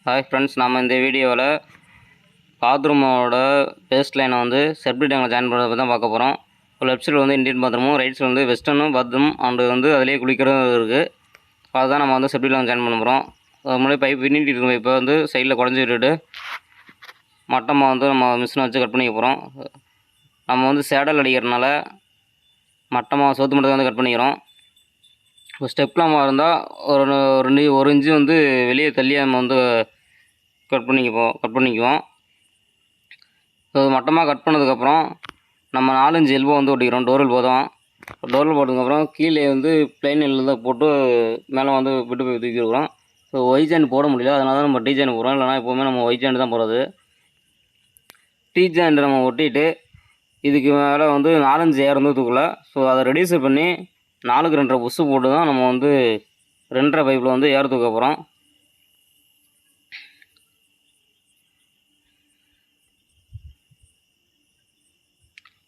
Hi friends, நம்ம இந்த வீடியோவில் பாத்ரூமோட பேஸ்ட் லைனை வந்து செப்டிக் டேங்கில் ஜாயின் பண்ணுறத பற்றி தான் பார்க்க போகிறோம். ஒரு லெஃப்ட் சைடில் வந்து இந்தியன் பாத்ரூமும், ரைட் சைடு வந்து வெஸ்டர்னும் பாத்ரூம் அண்டு வந்து அதிலே குளிக்கிறதும் இருக்குது. அதுதான் நம்ம வந்து செப்டிக் டேங்கில் ஜாயின் பண்ண போகிறோம். அது முன்னாடி பைப் பின்னிட்டு இருக்கும் பைப்பை வந்து சைடில் குடஞ்சி விட்டுட்டு மட்டமாக வந்து நம்ம மிஷினை வச்சு கட் பண்ணிக்க போகிறோம். நம்ம வந்து சேடல் அடிக்கிறதுனால மட்டமாக சோத்து மட்டும் வந்து கட் பண்ணிக்கிறோம். இப்போ ஸ்டெப்லாமா இருந்தால் ஒரு இன்ச்சு வந்து வெளியே தள்ளி நம்ம வந்து கட் பண்ணிக்குவோம். ஸோ மட்டமாக கட் பண்ணதுக்கப்புறம் நம்ம 4-5 எல்போ வந்து ஒட்டிக்கிறோம். டோர் எல்போ தான். டோர் எல்போ போட்டதுக்கப்புறம் கீழே வந்து பிளைன் எல்லில் தான் போட்டு மேலே வந்து விட்டு போய் தூக்கிக்கிறோம். ஸோ ஒய் ஜாயின் போட முடியல, அதனால தான் நம்ம டி ஜாயின் போடுறோம். இல்லைனா எப்போவுமே நம்ம ஒய் ஜாயின் தான் போடுறது. டி ஜாயின் நம்ம ஒட்டிட்டு இதுக்கு மேலே வந்து 4-5 ஏர் வந்து தூக்கல. ஸோ அதை ரெடியூஸ் பண்ணி 4க்கு 2.5 புஷ் போட்டு தான் நம்ம வந்து 2.5 பைப்பில் வந்து ஏர் தூக்க போகிறோம்.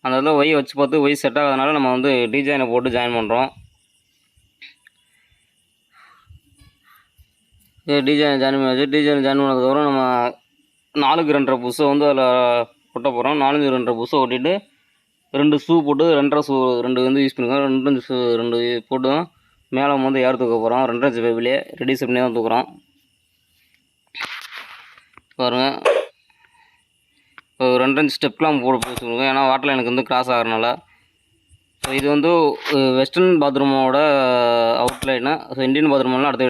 அந்த இதில் ஒய் வச்சு பார்த்து ஒய் செட் ஆகாதனால நம்ம வந்து டிஜாயினை போட்டு ஜாயின் பண்ணுறோம். டிஜாயின் ஜாயின் பண்ணாச்சு. டிஜாயின் ஜாயின் பண்ணதுக்கப்புறம் நம்ம 4க்கு 2.5 புஷ்ஷை வந்து அதில் ஒட்ட போகிறோம். 4க்கு 2.5 புஷ்ஷை ஒட்டிட்டு 2 ஷூ போட்டு 2.5 ஷூ 2 வந்து யூஸ் பண்ணிக்கோங்க. 2 போட்டு மேலே வந்து ஏர் தூக்க போகிறோம். 2.5 பைப்லேயே ரெடியூஸ் பண்ணி தான் தூக்குறோம். பாருங்கள், இப்போ 2.5 ஸ்டெப்லாம் போட்டு வச்சுக்கோங்க, ஏன்னா வாட்டர் லைனுக்கு வந்து கிராஸ் ஆகிறனால. ஸோ இது வந்து வெஸ்டர்ன் பாத்ரூமோட அவுட்லைனு. ஸோ இந்தியன் பாத்ரூம்லாம் அடுத்த